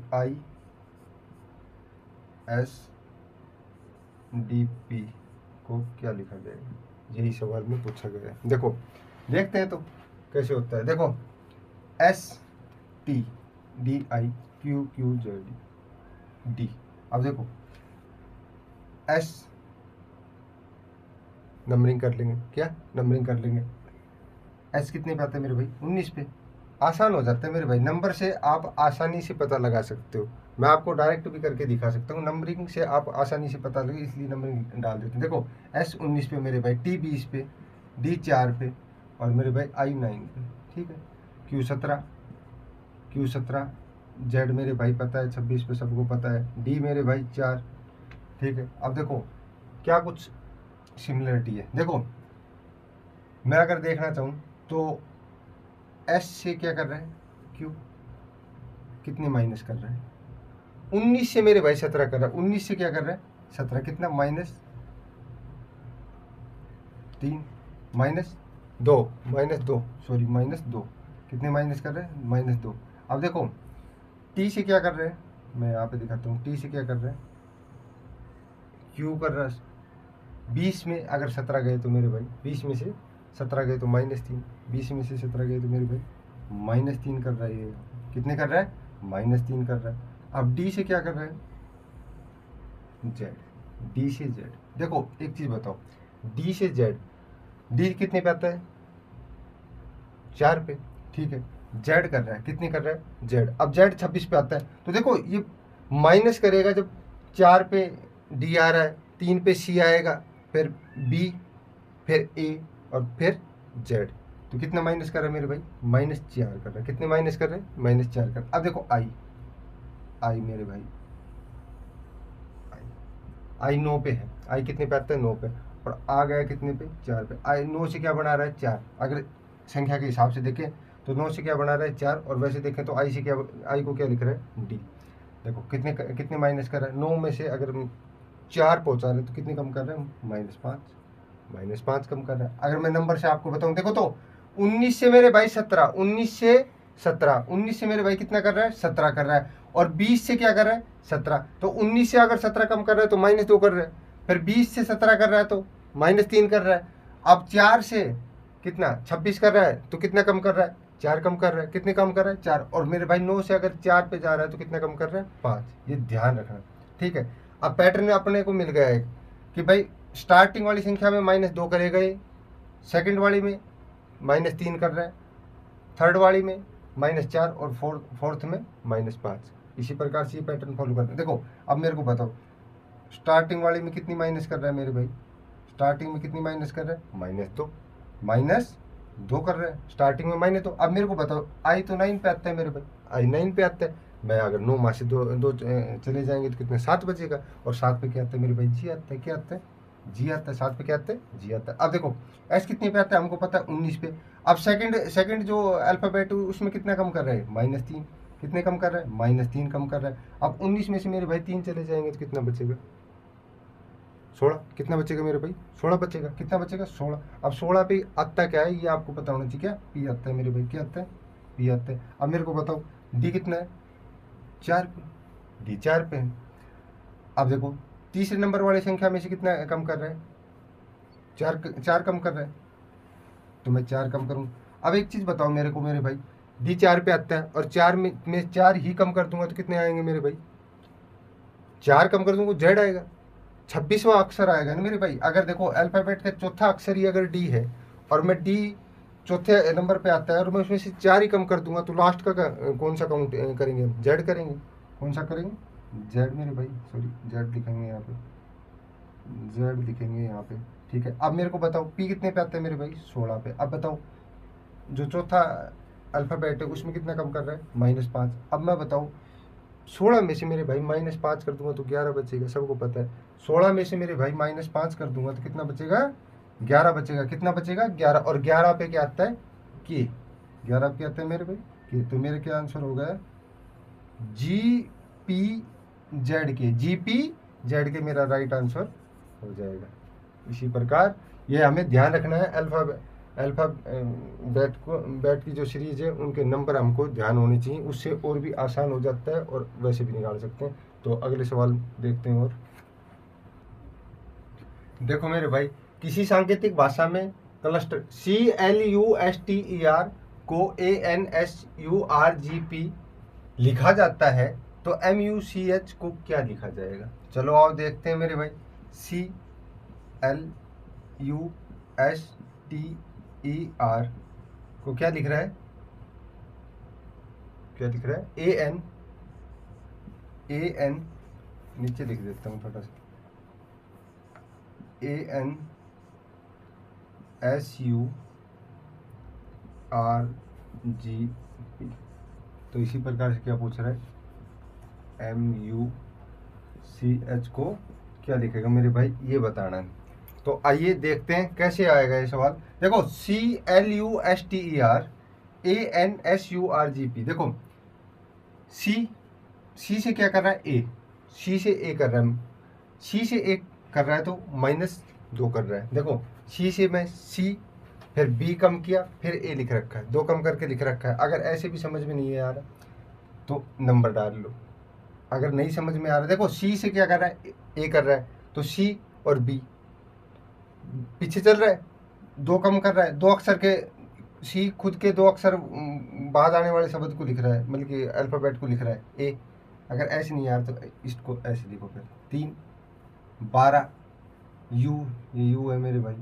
ISDP को क्या लिखा जाएगा, यही सवाल में पूछा गया है। देखो देखते हैं तो कैसे होता है। देखो STDIQQZD। अब देखो S नंबरिंग कर लेंगे, क्या नंबरिंग कर लेंगे, S कितने पे आता है मेरे भाई, 19 पे। आसान हो जाता है मेरे भाई, नंबर से आप आसानी से पता लगा सकते हो। मैं आपको डायरेक्ट भी करके दिखा सकता हूँ, नंबरिंग से आप आसानी से पता लगे, इसलिए नंबरिंग डाल देते हैं। देखो S19 पे मेरे भाई, T20 पे, D4 पे, और मेरे भाई I9 पे, ठीक है। Q17 Z मेरे भाई पता है, 26 पे सबको पता है। D मेरे भाई 4, ठीक है। अब देखो क्या कुछ सिमिलरिटी है। देखो मैं अगर देखना चाहूँ तो S से क्या कर रहा है, Q कितने माइनस कर रहा है, 19 से मेरे भाई 17 कर रहा है। 19 से क्या कर रहा है, 17, कितना, -3, -2, सॉरी -2, कितने माइनस कर रहे हैं, -2। अब देखो टी से क्या कर रहे हैं, मैं यहाँ पे दिखाता हूँ, टी से क्या कर रहे हैं, क्यू कर रहा है 20 में अगर 17 गए तो मेरे भाई 20 में से 17 गए तो -3, 20 में से 17 गए तो मेरे भाई -3 कर रहा है ये। कितने कर रहा है, -3 कर रहा है। अब डी से क्या कर रहा है, जेड, डी से जेड। देखो एक चीज बताओ, डी से जेड, डी कितने पे आता है, 4 पे, ठीक है। जेड कर रहा है, कितने कर रहा है, जेड। अब जेड 26 पे आता है, तो देखो ये माइनस करेगा जब 4 पे डी आ रहा है, 3 पे सी आएगा, फिर बी, फिर ए और फिर जेड। तो कितना माइनस कर रहा है मेरे भाई, -4 कर रहा है। कितने माइनस कर रहे हैं, -4 कर। अब देखो आई, आई मेरे भाई, आई 9 पे है, आई कितने पे आता है, 9 पे, और आ गया कितने पे, 4 पे। आई 9 से क्या बना रहा है, 4। अगर संख्या के हिसाब से देखें तो 9 से क्या बना रहा है, 4, और वैसे देखें तो आई से क्या, आई को क्या लिख रहा है, डी। देखो कितने कितने माइनस कर रहा है, 9 में से अगर 4 पहुंचा रहे हैं तो कितने कम कर रहे हैं, -5 कम कर रहा है। अगर मैं नंबर से आपको बताऊं, देखो तो 19 से मेरे भाई 17, 19 से मेरे भाई कितना कर रहा है, 17 कर रहा है, और 20 से क्या कर रहा है, 17। तो 19 से अगर 17 कम कर रहा है तो -2 कर रहा है, फिर 20 से 17 कर रहा है तो -3 कर रहा है। अब 4 से कितना 26 कर रहा है तो कितना कम कर रहा है, 4 कम कर रहा है। कितने कम कर रहा है, 4। और मेरे भाई 9 से अगर 4 पे जा रहा है तो कितना कम कर रहा है, 5। ये ध्यान रखना, ठीक है। अब पैटर्न अपने को मिल गया है कि भाई स्टार्टिंग वाली संख्या में -2 करेगा ये, सेकंड वाली में -3 कर रहा है, थर्ड वाली में -4 और फोर्थ में -5। इसी प्रकार से ये पैटर्न फॉलो करते हैं। देखो अब मेरे को बताओ, स्टार्टिंग वाली में कितनी माइनस कर रहा है मेरे भाई, स्टार्टिंग में कितनी माइनस कर रहा है, -2 कर रहा है स्टार्टिंग में, -2। अब मेरे को बताओ आई तो 9 पे आता है मेरे भाई, आई 9 पे आता है। मैं अगर 9 में से दो चले जाएंगे तो कितने, 7 बचेगा, और 7 पे क्या आता है मेरे भाई, जी आता है। क्या आता है, जी आता है। 7 पे क्या आता है, जी आता है। अब देखो एस कितने पे आता है, हमको पता है 19 पे। अब सेकंड जो अल्फाबेट उसमें कितना कम कर रहे हैं, -3। कितने कम कर रहा है, -3 कम कर रहा है। अब 19 में से मेरे भाई 3 चले जाएंगे तो कितना बचेगा, 16। कितना बचेगा मेरे भाई, 16 बचेगा। कितना बचेगा, 16। अब 16 पे आता क्या है, ये आपको पता होना चाहिए, क्या पी आता है मेरे भाई, क्या आता है, पी आता है। अब मेरे को बताओ डी कितना है, 4 पे, डी 4 पे है। अब देखो तीसरे नंबर वाली संख्या में से कितना कम कर रहा है, 4 कम कर रहा है, तो मैं 4 कम करूँ। अब एक चीज़ बताओ मेरे को मेरे भाई, डी 4 पे आता है, और 4 में 4 ही कम कर दूंगा तो कितने आएंगे मेरे भाई, 4 कम कर दूंगा जेड आएगा, 26वां अक्षर आएगा ना मेरे भाई। अगर देखो अल्फाबेट का चौथा अक्षर ही अगर डी है, और मैं डी चौथे नंबर पे आता है, और मैं उसमें से 4 ही कम कर दूंगा, तो लास्ट का कौन सा काउंट करेंगे हम, जेड करेंगे। कौन सा करेंगे, जेड मेरे भाई, सॉरी जेड लिखेंगे यहाँ पे, जेड लिखेंगे यहाँ पे, ठीक है। अब मेरे को बताओ पी कितने पे आता है मेरे भाई, 16 पे। अब बताओ जो चौथा अल्फाबेट है उसमें कितना कम कर रहा है, -5। अब मैं बताऊँ 16 में से मेरे भाई -5 कर दूंगा तो 11 बचेगा, सबको पता है। 16 में से मेरे भाई -5 कर दूंगा तो कितना बचेगा, 11 बचेगा। कितना बचेगा, 11। और 11 पे क्या आता है, के। 11 पे आता है मेरे भाई के। तो मेरे क्या आंसर हो गया, GPZ के, GPZ के मेरा राइट आंसर हो जाएगा। इसी प्रकार ये हमें ध्यान रखना है, बैट की जो सीरीज है उनके नंबर हमको ध्यान होने चाहिए, उससे और भी आसान हो जाता है और वैसे भी निकाल सकते हैं। तो अगले सवाल देखते हैं। और देखो मेरे भाई, किसी सांकेतिक भाषा में क्लस्टर CLUSTER को ANSURGP लिखा जाता है, तो MUCH को क्या लिखा जाएगा। चलो आओ देखते हैं मेरे भाई। CLUSTER को क्या लिख रहा है, क्या लिख रहा है, AN नीचे लिख देता हूँ थोड़ा सा, ANSURGP। तो इसी प्रकार से क्या पूछ रहा है, MUCH को क्या लिखेगा मेरे भाई, ये बताना है। तो आइए देखते हैं कैसे आएगा ये सवाल। देखो CLUSTER ANSURGP, देखो सी से क्या कर रहा है, ए, सी से ए कर रहा है, सी से ए कर रहा है तो -2 कर रहा है। देखो सी से मैं सी फिर बी कम किया, फिर ए लिख रखा है, 2 कम करके लिख रखा है। अगर ऐसे भी समझ में नहीं है आ रहा तो नंबर डाल लो। अगर नहीं समझ में आ रहा, देखो सी से क्या कर रहा है, ए कर रहा है, तो सी और बी पीछे चल रहा है, 2 कम कर रहा है, 2 अक्षर के, सी खुद के 2 अक्षर बाद आने वाले शब्द को लिख रहा है, मतलब कि अल्फ़ाबेट को लिख रहा है ए। अगर ऐसे नहीं आ रहा तो इसको ऐसे लिखो, फिर 3 12 यू, ये यू है मेरे भाई,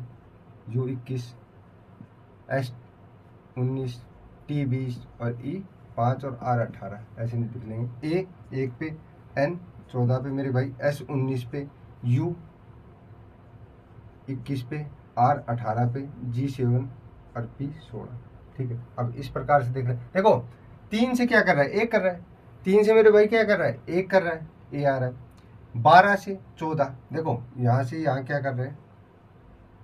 यू 21, एस 19, टी 20 और ई 5 और आर 18, ऐसे नहीं लिख लेंगे। ए 1 पे, एन 14 पे मेरे भाई, एस 19 पे, यू 21 पे, आर 18 पे, जी 7 और पी 16। ठीक है, अब इस प्रकार से देख रहे हैं। देखो 3 से क्या कर रहा है, 1 कर रहा है, 3 से मेरे भाई क्या कर रहा है, 1 कर रहा है, ए आ रहा है। 12 से 14, देखो यहाँ से यहाँ क्या कर रहे हैं,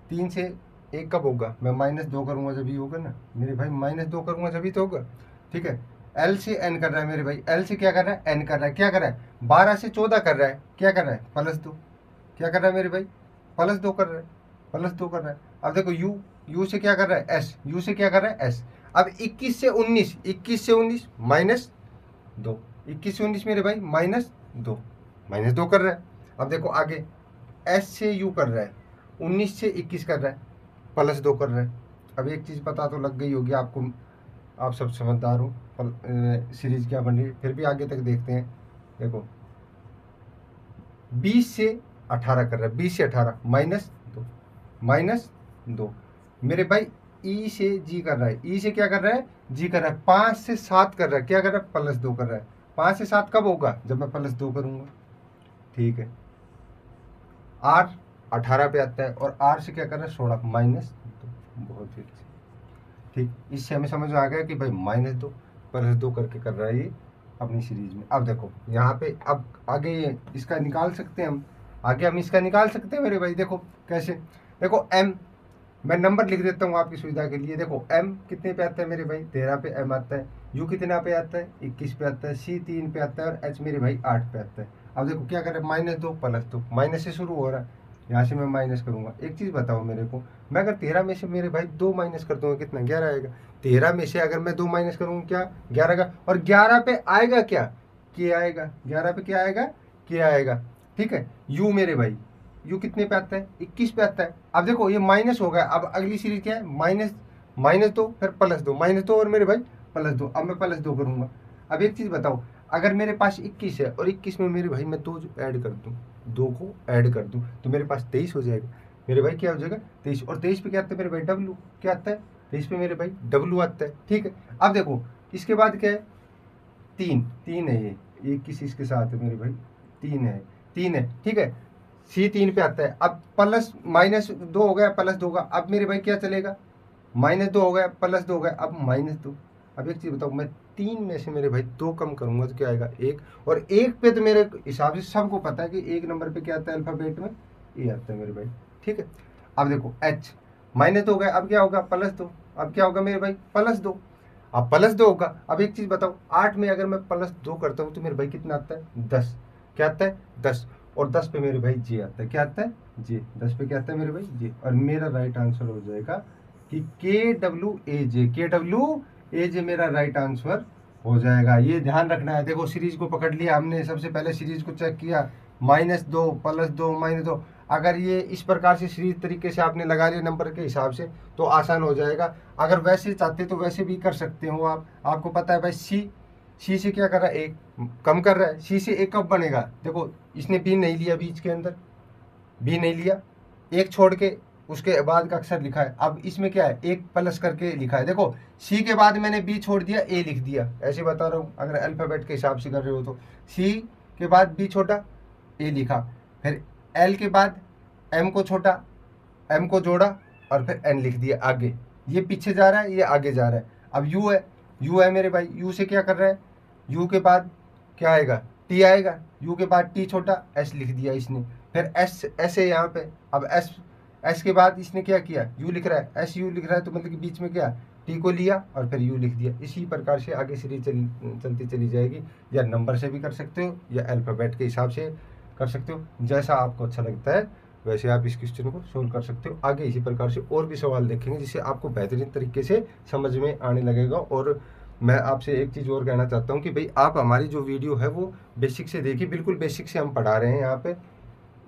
3 से 1 कब होगा, मैं -2 करूँगा जब ही होगा ना मेरे भाई, -2 करूँगा जब ही तो होगा। ठीक है, एल से एन कर रहा है मेरे भाई, एल से क्या कर रहा है, एन कर रहा है, क्या कर रहा है, 12 से 14 कर रहा है, क्या कर रहा है, +2, क्या कर रहा है मेरे भाई, +2 कर रहा है, +2 कर रहा है। अब देखो यू, यू से क्या कर रहा है, एस, यू से क्या कर रहा है, एस। अब 21 से 19, 21 से 19 -2, 21 से 19 मेरे भाई -2, -2 कर रहा है। अब देखो आगे एस से यू कर रहा है, 19 से 21 कर रहा है, +2 कर रहा है। अब एक चीज़ पता तो लग गई होगी आपको, आप सब समझदार हो, सीरीज क्या बन रही है, फिर भी आगे तक देखते हैं। देखो 20 से 18 कर रहा है, 20 से 18 -2 मेरे भाई, ई से जी कर रहा है, ई से क्या कर रहा है, जी कर रहा है, 5 से 7 कर रहा है, क्या कर रहा है, +2 कर रहा है। 5 से 7 कब होगा, जब मैं +2 करूँगा। ठीक है, आर 18 पे आता है और आर से क्या कर रहा है, 16, -2, बहुत ही अच्छी। ठीक, इससे हमें समझ में आ गया कि भाई -2 करके कर रहा है ये अपनी सीरीज में। अब देखो यहाँ पे, अब आगे इसका निकाल सकते हैं हम, आगे हम इसका निकाल सकते हैं मेरे भाई। देखो कैसे, देखो एम, मैं नंबर लिख देता हूँ आपकी सुविधा के लिए। देखो एम कितने पे आता है मेरे भाई, 13 पे एम आता है, यू कितना पे आता है, 21 पे आता है, सी 3 पे आता है और एच मेरे भाई 8 पे आता है। अब देखो क्या कर रहे हैं, -2 +2, माइनस से शुरू हो रहा है, यहाँ से मैं माइनस करूँगा। एक चीज़ बताओ मेरे को, मैं अगर 13 में से मेरे भाई 2 माइनस कर दूंगा, कितना, 11 आएगा। 13 में से अगर मैं 2 माइनस करूँगा, क्या 11 का, और 11 पे आएगा क्या, के आएगा, 11 पे क्या आएगा, के आएगा। ठीक है, यू मेरे भाई, यू कितने पे आता है, 21 पे आता है। अब देखो ये माइनस हो गया, अब अगली सीरीज क्या है, -2 फिर +2, -2 और मेरे भाई +2। अब मैं +2 करूँगा। अब एक चीज़ बताओ, अगर मेरे पास 21 है और 21 में मेरे भाई मैं 2 ऐड कर दूँ, 2 को ऐड कर दूँ तो मेरे पास 23 हो जाएगा मेरे भाई। क्या हो जाएगा, 23। और 23 पे क्या आता है मेरे भाई, डब्लू, क्या आता है, 23 पे मेरे भाई डब्लू आता है। ठीक है, अब देखो इसके बाद क्या है, 3 है, ये 21 इसके साथ है मेरे भाई, 3 है। ठीक है, सी 3 पे आता है। अब -2 हो गया, +2 का, अब मेरे भाई क्या चलेगा, -2 हो गया, +2 हो गया, अब -2। अब एक चीज़ बताओ, मैं 3 में से मेरे भाई 2 कम करूंगा तो क्या आएगा, 1। और 1 पे तो मेरे हिसाब से सबको पता है कि 1 नंबर पे क्या आता है अल्फ़ाबेट में, ए आता है मेरे भाई। ठीक है, अब देखो एच, -2 हो गया, अब क्या होगा, +2, अब क्या होगा मेरे भाई, +2, अब +2 होगा। अब एक चीज़ बताओ, 8 में अगर मैं +2 करता हूँ तो मेरे भाई कितना आता है, 10, क्या आता है, 10। और 10 पे मेरे भाई जे आता है, क्या आता है, जे, 10 पे क्या आता है मेरे भाई, जे। और मेरा राइट आंसर हो जाएगा कि KWAJ, KWAJ मेरा राइट आंसर हो जाएगा। ये ध्यान रखना है। देखो सीरीज को पकड़ लिया हमने, सबसे पहले सीरीज को चेक किया, -2 +2 -2। अगर ये इस प्रकार से सीरीज तरीके से आपने लगा लिया नंबर के हिसाब से तो आसान हो जाएगा। अगर वैसे चाहते तो वैसे भी कर सकते हो आप। आपको पता है भाई, सी से क्या कर रहा है, 1 कम कर रहा है। सी से 1 कब बनेगा, देखो इसने बी नहीं लिया, बीच के अंदर बी नहीं लिया, 1 छोड़ के उसके बाद का अक्षर लिखा है। अब इसमें क्या है, 1 प्लस करके लिखा है। देखो सी के बाद मैंने बी छोड़ दिया, ए लिख दिया, ऐसे बता रहा हूँ। अगर अल्फ़ाबेट के हिसाब से कर रहे हो तो सी के बाद बी छोटा, ए लिखा, फिर एल के बाद एम को छोटा, एम को जोड़ा और फिर एन लिख दिया आगे। ये पीछे जा रहा है, ये आगे जा रहा है। अब यू है मेरे भाई, यू से क्या कर रहा है, यू के बाद क्या आएगा, टी आएगा, यू के बाद टी छोटा, एस लिख दिया इसने। फिर एस है यहाँ पे। अब एस के बाद इसने क्या किया, यू लिख रहा है, एस यू लिख रहा है, तो मतलब कि बीच में क्या, टी को लिया और फिर यू लिख दिया। इसी प्रकार से आगे सीरीज चलती चली जाएगी। या नंबर से भी कर सकते हो या अल्फ़ाबेट के हिसाब से कर सकते हो, जैसा आपको अच्छा लगता है वैसे आप इस क्वेश्चन को सोल्व कर सकते हो। आगे इसी प्रकार से और भी सवाल देखेंगे जिससे आपको बेहतरीन तरीके से समझ में आने लगेगा। और मैं आपसे एक चीज़ और कहना चाहता हूँ कि भाई आप हमारी जो वीडियो है वो बेसिक से देखिए, बिल्कुल बेसिक से हम पढ़ा रहे हैं यहाँ पे।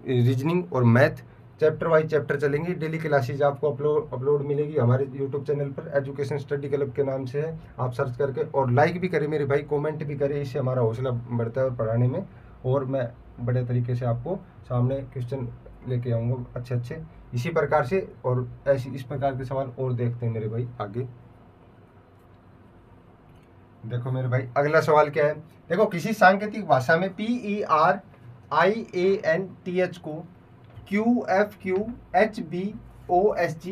रीजनिंग और मैथ चैप्टर वाइज चैप्टर चलेंगे। डेली क्लासेज आपको अपलोड मिलेगी हमारे यूट्यूब चैनल पर, एजुकेशन स्टडी क्लब के नाम से है, आप सर्च करके। और लाइक भी करें मेरे भाई, कमेंट भी करें, इससे हमारा हौसला बढ़ता है और पढ़ाने में। और मैं बड़े तरीके से आपको सामने क्वेश्चन लेके आऊँगा अच्छे अच्छे इसी प्रकार से। और ऐसी इस प्रकार के सवाल और देखते हैं मेरे भाई आगे। देखो मेरे भाई अगला सवाल क्या है। देखो किसी सांकेतिक भाषा में PERIANTH को QFQHBOSG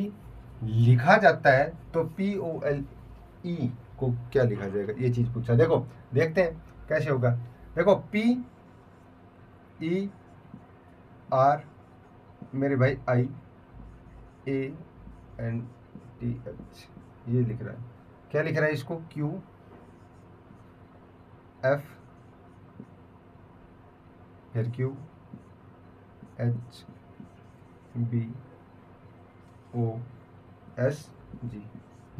लिखा जाता है तो POLE को क्या लिखा जाएगा, ये चीज पूछा। देखो देखते हैं कैसे होगा। देखो PER मेरे भाई IANTH ये लिख रहा है, क्या लिख रहा है इसको, QF फिर QHBOSG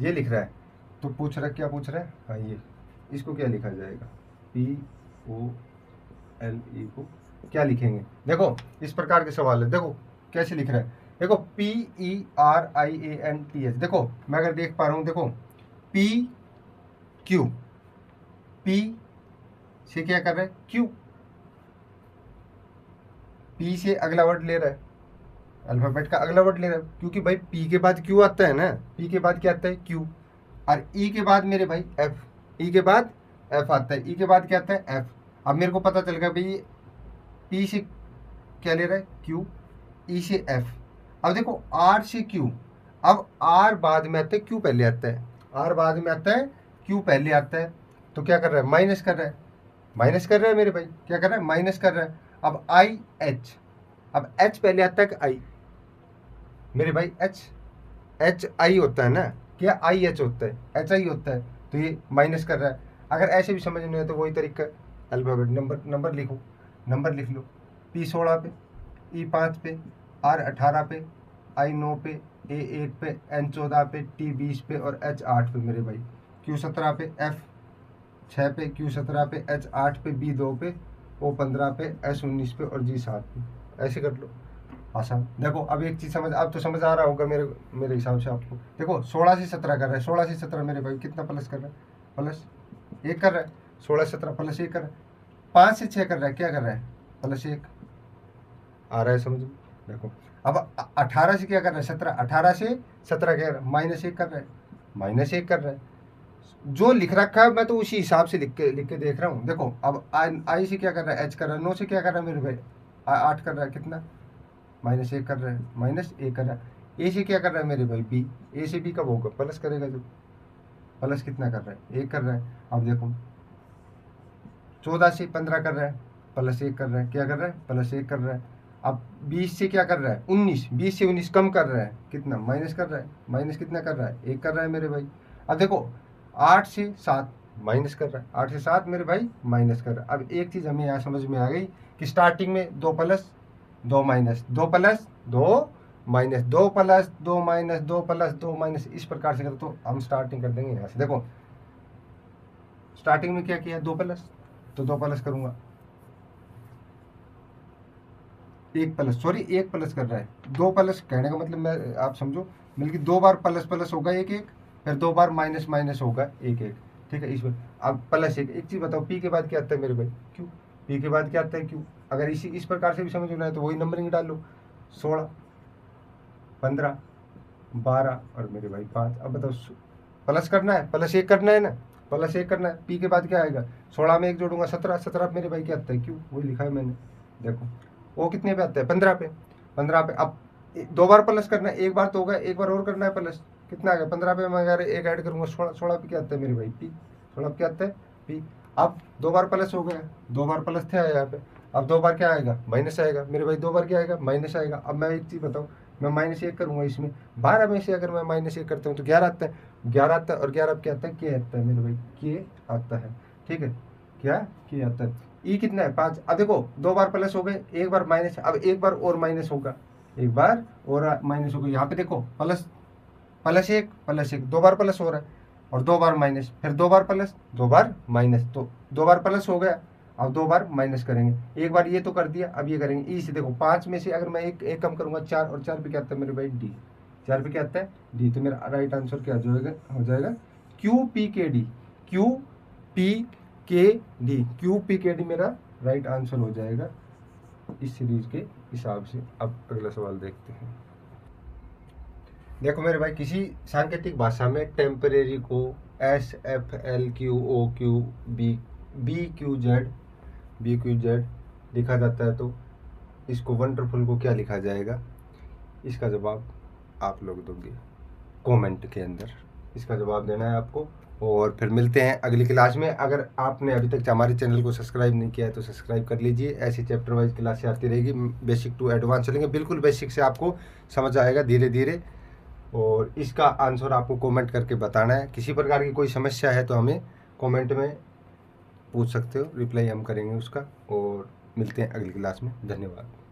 ये लिख रहा है। तो पूछ रहा है, क्या पूछ रहा है, हाँ ये, इसको क्या लिखा जाएगा, POLE को क्या लिखेंगे। देखो इस प्रकार के सवाल है, देखो कैसे लिख रहा है। देखो PERIANTH, देखो मैं अगर देख पा रहा हूँ, देखो PQ, P से क्या कर रहा है, Q, P से अगला वर्ड ले रहा है, अल्फाबेट का अगला वर्ड ले रहा है, क्योंकि भाई P के बाद Q आता है ना, P के बाद क्या आता है, Q, और E के बाद मेरे भाई F, E के बाद F आता है, E के बाद क्या आता है, F। अब मेरे को पता चल गया भाई P से क्या ले रहा है, Q, E से F। अब देखो R से Q, अब R बाद में आता है, Q पहले आता है, R बाद में आता है, Q पहले आता है। तो क्या कर रहा है, माइनस कर रहा है, माइनस कर रहा है मेरे भाई, क्या कर रहा है, माइनस कर रहा है। अब IH, अब H पहले आता है कि I, मेरे भाई HI होता है ना, क्या IH होता है, HI होता है, तो ये माइनस कर रहा है। अगर ऐसे भी समझ नहीं है तो वही तरीका, अल्फाबेट नंबर लिखो, नंबर लिख लो, P16 पे, E5 पे, R18 पे, I9 पे, A8 पे, N14 पे, T20 पे और H8 पे मेरे भाई, Q17 पे, F6 पे, Q17 पे, H8 पे, B2 पे, O15 पे, S19 पे और G7 पे। ऐसे कर लो आसान। देखो अब एक चीज समझ, अब तो समझ आ रहा होगा मेरे हिसाब से आपको। देखो 16 से 17 कर रहा है, 16 से 17 मेरे भाई कितना प्लस कर रहा है, प्लस 1 कर रहा है, 16 से 17 प्लस 1 कर रहा है। 5 से 6 कर रहा है, क्या कर रहा है, प्लस 1 आ रहा है समझ में। देखो अब 18 से क्या कर रहा है, 17, 18 से 17 क्या कर रहा है, माइनस 1 कर रहा है, माइनस 1 कर रहा है। जो लिख रखा है मैं तो उसी हिसाब से लिख के देख रहा हूँ। देखो अब आई से क्या कर रहा है, H कर रहा है, 9 से क्या कर रहा है मेरे भाई, 8 कर रहा है, कितना, माइनस 1 कर रहा है, माइनस 1 कर रहा है। ए से क्या कर रहा है मेरे भाई, बी, ए से बी कब होगा, प्लस करेगा जो, प्लस कितना कर रहा है, 1 कर रहा है। अब देखो 14 से 15 कर रहा है, प्लस 1 कर रहा है, क्या कर रहा है, प्लस 1 कर रहा है। अब 20 से क्या कर रहा है, 19, 20 से 19 कम कर रहा है, कितना, माइनस कर रहा है, माइनस कितना कर रहा है, 1 कर रहा है मेरे भाई। अब देखो 8 से 7 माइनस कर रहा है, 8 से 7 मेरे भाई माइनस कर रहा है। अब एक चीज़ हमें यहाँ समझ में आ गई कि स्टार्टिंग में 2 plus 2 minus, 2 plus 2 minus, 2 plus 2 minus, 2 plus 2 minus, इस प्रकार से कर। तो हम स्टार्टिंग कर देंगे यहाँ से। देखो स्टार्टिंग में क्या किया, 2 प्लस, तो 2 प्लस करूंगा, 1 प्लस, सॉरी 1 प्लस कर रहा है, 2 प्लस कहने का मतलब मैं, आप समझो, बल्कि 2 बार प्लस प्लस होगा 1 1, फिर 2 बार माइनस माइनस होगा 1 1, ठीक है। इसमें अब प्लस 1, एक चीज़ बताओ, पी के बाद क्या आता है मेरे भाई, क्यू, पी के बाद क्या आता है, क्यू। अगर इस प्रकार से भी समझ में आए तो वही नंबरिंग डाल लो, 16 15 12 और मेरे भाई 5। अब बताओ प्लस करना है, प्लस 1 करना है ना, प्लस 1 करना है, पी के बाद क्या आएगा, 16 में 1 जोड़ूंगा 17, 17 मेरे भाई क्या आता है, क्यू, वही लिखा है मैंने। देखो वो कितने पे आता है, 15 पे, 15 पे। अब 2 बार प्लस करना है, 1 बार तो होगा, 1 बार और करना है प्लस, कितना आ गया 15 पे। मैं अगर 1 ऐड करूंगा 16, 16 पे क्या आता है मेरे भाई, पी, 16 पे क्या आता है, पी। अब 2 बार प्लस हो गया, 2 बार प्लस थे यहाँ पे, अब 2 बार क्या आएगा, माइनस आएगा मेरे भाई, 2 बार क्या आएगा, माइनस आएगा। अब मैं एक चीज़ बताऊँ, मैं माइनस 1 करूँगा इसमें, 12 में से अगर मैं माइनस 1 करता हूँ तो 11 आता है, 11 आता है, और 11 अब क्या आता है, के आता है मेरे भाई, के आता है, ठीक है, क्या, के आता है। ई कितना है, 5। अब देखो 2 बार प्लस हो गए, 1 बार माइनस, अब 1 बार और माइनस होगा, एक बार और माइनस हो गया, यहाँ पे देखो प्लस प्लस एक प्लस एक, 2 बार प्लस हो रहा है और 2 बार माइनस, फिर 2 बार प्लस 2 बार माइनस, तो 2 बार प्लस हो गया, अब 2 बार माइनस करेंगे। एक बार ये तो कर दिया, अब ये करेंगे ई से। देखो 5 में से अगर मैं एक कम करूंगा 4, और 4 पे क्या आता है मेरे भाई डी, 4 पे क्या आता है डी, तो मेरा राइट आंसर क्या हो जाएगा क्यू पी के डी, क्यू पी के डी, क्यू पी के डी मेरा राइट आंसर हो जाएगा इस सीरीज के हिसाब से। अब अगला सवाल देखते हैं। देखो मेरे भाई, किसी सांकेतिक भाषा में टेम्परेरी को S F L Q O Q B B Q Z लिखा जाता है, तो इसको वंडरफुल को क्या लिखा जाएगा? इसका जवाब आप लोग दोगे कमेंट के अंदर, इसका जवाब देना है आपको। और फिर मिलते हैं अगली क्लास में। अगर आपने अभी तक हमारे चैनल को सब्सक्राइब नहीं किया है तो सब्सक्राइब कर लीजिए, ऐसी चैप्टर वाइज क्लासें आती रहेगी, बेसिक टू एडवांस चलेंगे, बिल्कुल बेसिक से आपको समझ आएगा धीरे धीरे। और इसका आंसर आपको कमेंट करके बताना है। किसी प्रकार की कोई समस्या है तो हमें कमेंट में पूछ सकते हो, रिप्लाई हम करेंगे उसका। और मिलते हैं अगली क्लास में, धन्यवाद।